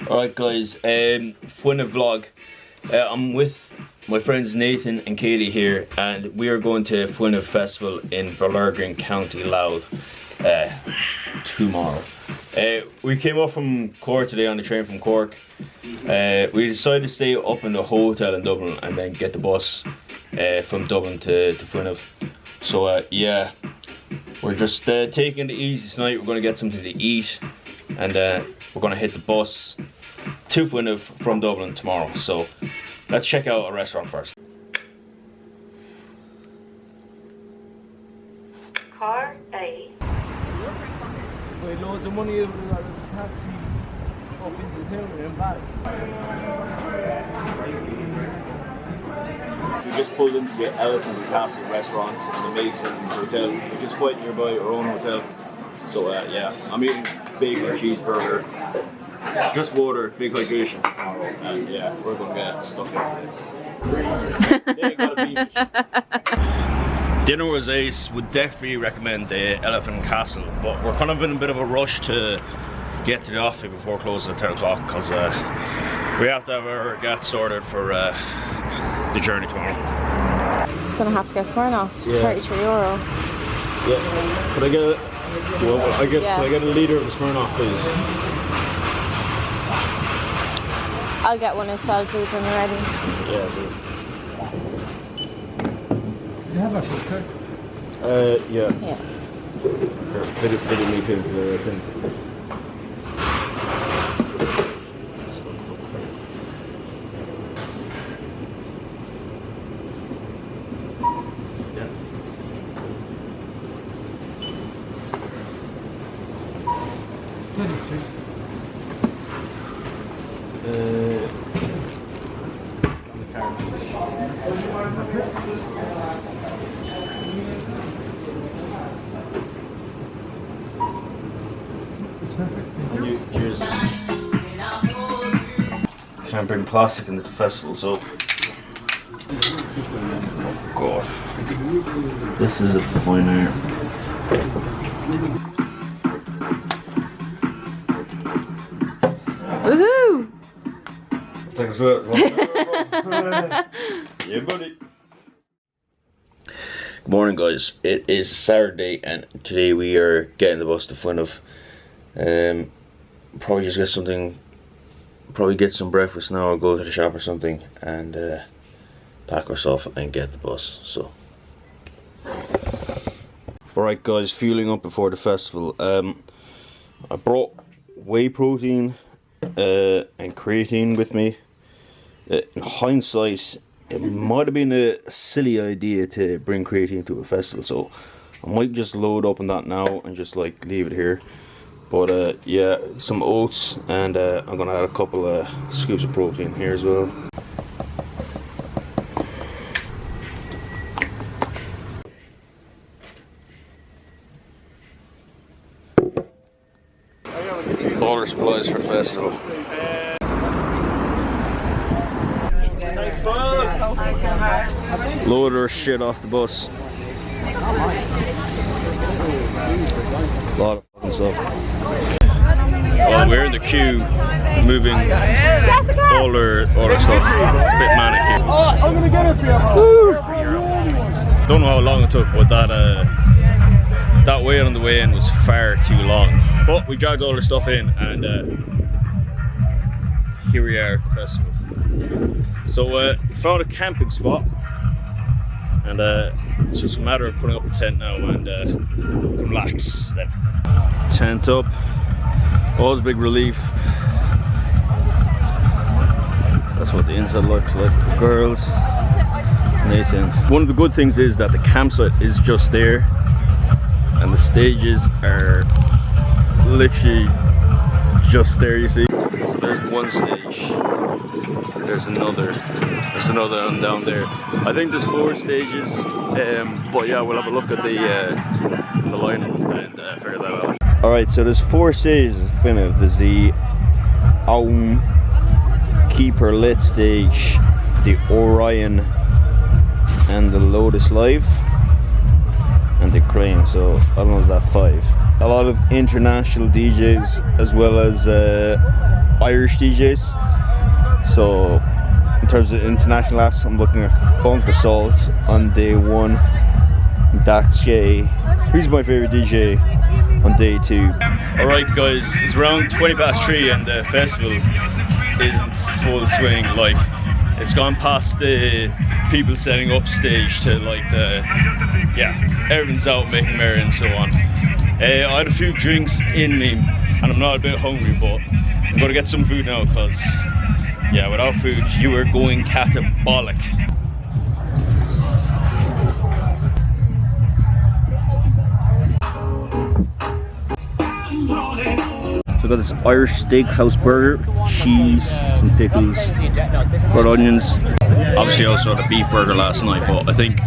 Alright guys, Fuinneamh vlog. I'm with my friends Nathan and Katie here, and we are going to Fuinneamh Festival in Ballurgan, County Louth tomorrow. We came up from Cork today on the train from Cork. We decided to stay up in the hotel in Dublin and then get the bus from Dublin to Fuinneamh. So yeah, we're just taking it easy tonight. We're going to get something to eat, and we're going to hit the bus to Fuinneamh from Dublin tomorrow. So let's check out a restaurant first. Car A. Wait, loads of money over there. There's a taxi up into the town and back. We just pulled into the Elephant Castle restaurant in the Mason Hotel, which is quite nearby our own hotel. So yeah, I'm eating bacon cheeseburger, just water, big hydration for tomorrow, and yeah, we're going to get stuck into this. Yeah, got a beach. Dinner was ace. Would definitely recommend the Elephant Castle, but we're kind of in a bit of a rush to get to the office before closing at 10 o'clock because we have to have our gas sorted for the journey tomorrow. Just gonna have to get Smirnoff. Yeah. €33. Yeah. Could I get a, could I get a litre of the Smirnoff, please? I'll get one as well, please, when you're ready. Yeah, please. You have a food cart? Yeah. Yeah. Bit of me pin for the thing. It's perfect. Cheers. Can't bring plastic into the festival, so. Oh god. This is a Fuinneamh. Woohoo! Thanks for it. Yeah, buddy. Good morning, guys. It is Saturday, and today we are getting the bus to Fuinneamh. Probably just get something. Probably get some breakfast now, or go to the shop or something, and pack our stuff and get the bus. So. Alright, guys, fueling up before the festival. I brought whey protein and creatine with me. In hindsight, it might have been a silly idea to bring creatine to a festival, so I might just load up on that now and just like leave it here. But yeah, some oats, and I'm gonna add a couple of scoops of protein here as well. All our supplies for the festival. Load our shit off the bus. A lot of fucking stuff. Well, we're in the queue, moving all our stuff. It's a bit manic here. Oh, I'm gonna get it for you. Don't know how long it took, but that wait on the way in was far too long. But we dragged all our stuff in, and here we are at the festival. So found a camping spot, and it's just a matter of putting up a tent now and relax then. Tent up, always a big relief. That's what the inside looks like with the girls. Nathan. One of the good things is that the campsite is just there, and the stages are literally just there, you see. So there's one stage, there's another one down there. I think there's 4 stages, but yeah, we'll have a look at the lineup and figure that out. Alright, so there's 4 stages in Fuinneamh. There's the Aum, Keeper Lit stage, the Orion, and the Lotus Live. and the Crane, so I don't know, is that 5? A lot of international DJs as well as Irish DJs. So in terms of international acts, I'm looking at Funk Assault on day 1. That's Shay. Who's my favourite DJ on day 2? Alright guys, it's around 20 past 3 and the festival is in full swing. Like, it's gone past the people setting up stage to like the, yeah, everyone's out making merry and so on. I had a few drinks in me and I'm not a bit hungry, but I'm gonna get some food now because, yeah, without food you are going catabolic. So I got this Irish steakhouse burger, cheese, some pickles, fried onions. Obviously I also had a beef burger last night, but I think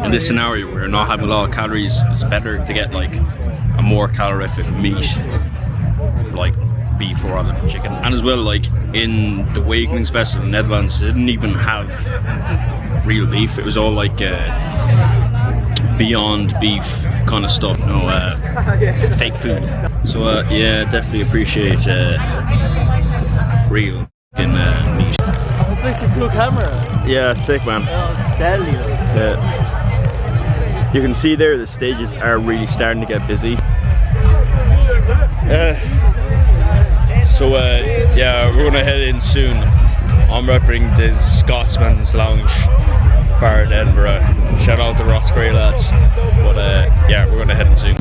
in this scenario where you're not having a lot of calories, it's better to get like a more calorific meat, like beef rather than chicken. And as well, like in the Awakenings Festival in the Netherlands, they didn't even have real beef. It was all like beyond beef kind of stuff, fake food. So yeah, definitely appreciate real meat. It's like a cool camera. Yeah, thick man. Oh, it's deadly. Yeah. You can see there the stages are really starting to get busy. So yeah, we're gonna head in soon. I'm repping the Scotsman's Lounge bar in Edinburgh. Shout out to Ross Gray lads. But yeah, we're gonna head in soon.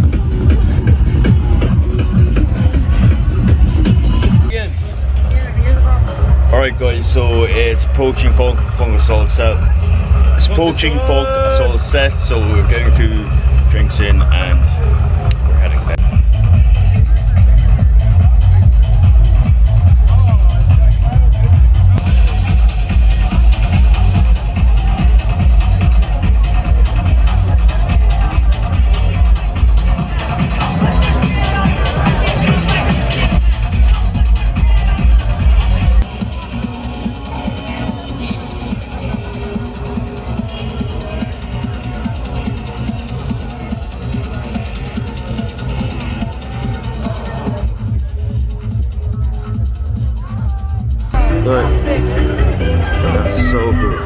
Alright guys, so it's approaching Funk Assault set. It's approaching Funk Assault set, so we're getting a few drinks in and we're heading back. That's so cool.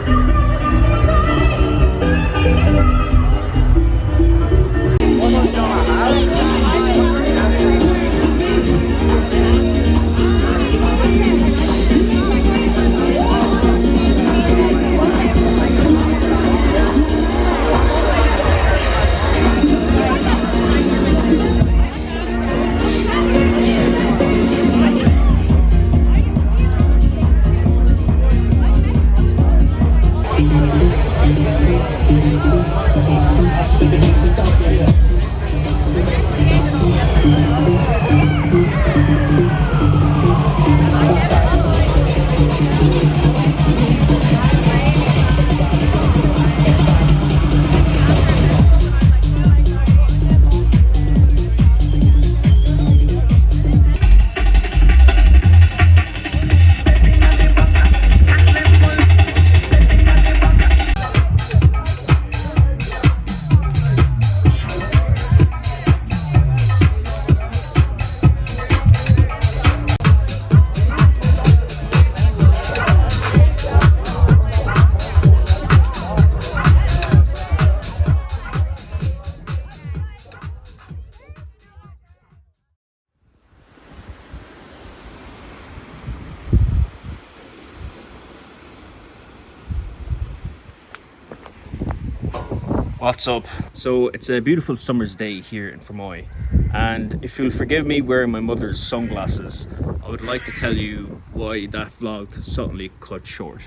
What's up? So it's a beautiful summer's day here in Fermoy, and if you'll forgive me wearing my mother's sunglasses, I would like to tell you why that vlog suddenly cut short.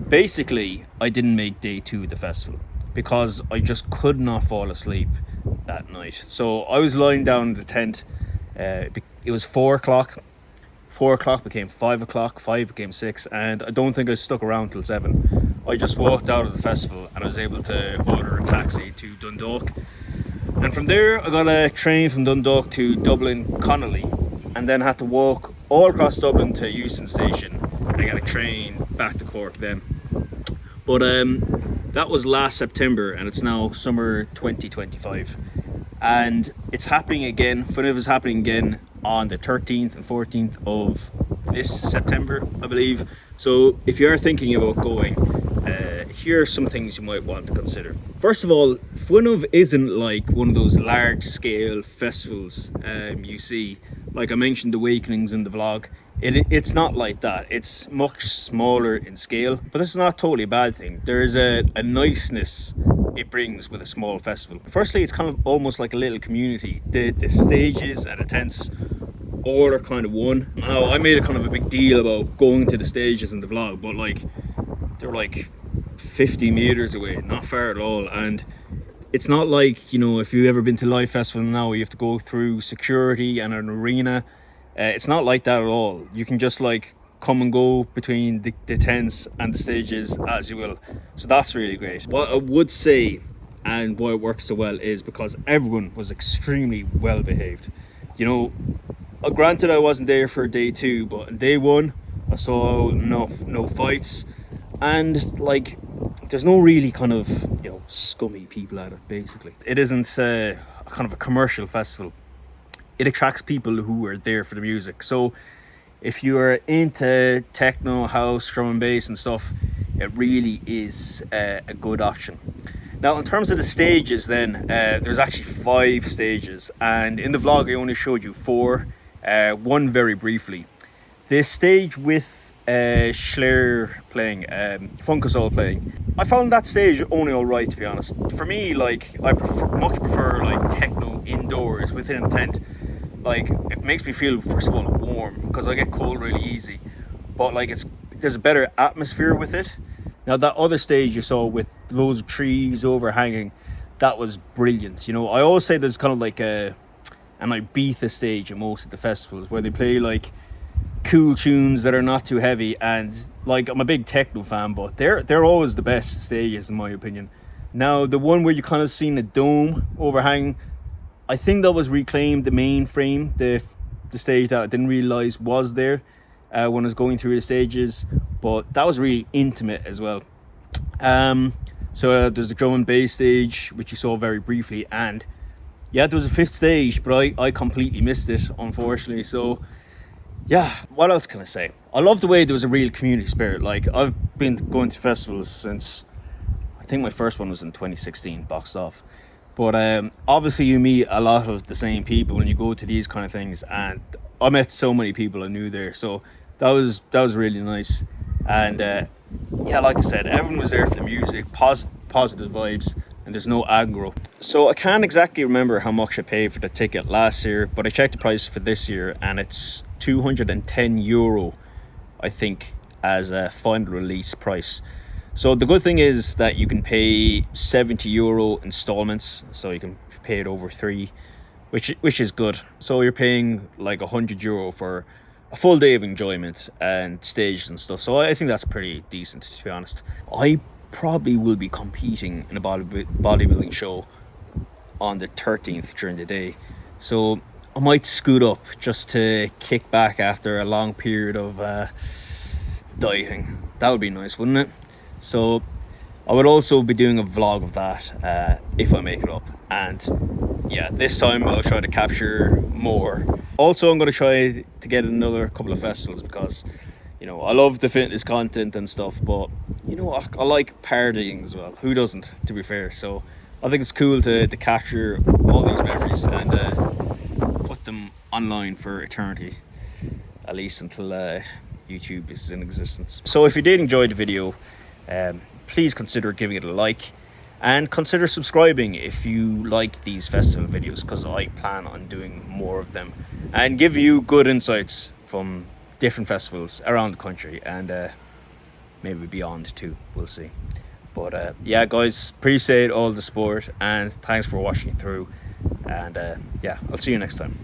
Basically, I didn't make day 2 of the festival because I just could not fall asleep that night. So I was lying down in the tent. It was 4 o'clock. 4 o'clock became 5 o'clock, 5 became 6, and I don't think I stuck around till 7. I just walked out of the festival and I was able to order a taxi to Dundalk, and from there I got a train from Dundalk to Dublin Connolly, and then had to walk all across Dublin to Euston Station and get a train back to Cork then. But That was last September, and it's now summer 2025. And it's happening again. Fuinneamh is happening again on the 13th and 14th of this September, I believe. So if you are thinking about going, here are some things you might want to consider. First of all, Fuinneamh isn't like one of those large scale festivals you see. Like I mentioned, Awakenings in the vlog. It's not like that. It's much smaller in scale, but this is not totally a bad thing. There's a niceness it brings with a small festival. Firstly, it's kind of almost like a little community. The stages and the tents all are kind of one. Now, I made a kind of a big deal about going to the stages in the vlog, but like they're like 50 meters away, not far at all. And it's not like, you know, if you've ever been to live festival now, you have to go through security and an arena. It's not like that at all. You can just like come and go between the tents and the stages as you will. So that's really great. What I would say, and why it works so well, is because everyone was extremely well behaved. You know, granted I wasn't there for day 2, but on day 1 I saw no fights, and like there's no really kind of, you know, scummy people at it. Basically, it isn't a kind of a commercial festival. It attracts people who are there for the music. So if you're into techno, house, drum and bass and stuff, it really is a good option. Now, in terms of the stages then, there's actually 5 stages, and in the vlog I only showed you 4, one very briefly. The stage with Schlaer playing, Funkasol playing, I found that stage only alright, to be honest. For me, like, I much prefer like techno indoors within a tent. Like, it makes me feel, first of all, warm, because I get cold really easy, but like there's a better atmosphere with it. Now, that other stage you saw with loads of trees overhanging, that was brilliant. You know, I always say there's kind of like an Ibiza stage at most of the festivals where they play like cool tunes that are not too heavy, and like, I'm a big techno fan, but they're always the best stages in my opinion. Now, the one where you kind of seen a dome overhanging, I think that was reclaimed, the main frame, the stage that I didn't realize was there when I was going through the stages, but that was really intimate as well. So there's the drum and bass stage, which you saw very briefly, and yeah, there was a 5th stage, but I completely missed it, unfortunately. So yeah, what else can I say? I love the way there was a real community spirit. Like, I've been going to festivals since, I think my first one was in 2016, boxed off. But obviously you meet a lot of the same people when you go to these kind of things, and I met so many people I knew there, so that was really nice. And yeah, like I said, everyone was there for the music, positive vibes, and there's no aggro. So I can't exactly remember how much I paid for the ticket last year, but I checked the price for this year and it's €210, I think, as a final release price. So the good thing is that you can pay €70 installments, so you can pay it over 3, which is good. So you're paying like €100 for a full day of enjoyment and stages and stuff. So I think that's pretty decent, to be honest. I probably will be competing in a bodybuilding show on the 13th during the day, so I might scoot up just to kick back after a long period of dieting. That would be nice, wouldn't it? So I would also be doing a vlog of that if I make it up, and yeah, this time I'll try to capture more. Also, I'm going to try to get another couple of festivals, because, you know, I love the fitness content and stuff, but, you know, I like partying as well. Who doesn't, to be fair? So I think it's cool to capture all these memories and put them online for eternity, at least until YouTube is in existence. So if you did enjoy the video, please consider giving it a like, and consider subscribing if you like these festival videos, because I plan on doing more of them and give you good insights from different festivals around the country, and maybe beyond too, we'll see. But yeah guys, appreciate all the support and thanks for watching through, and yeah, I'll see you next time.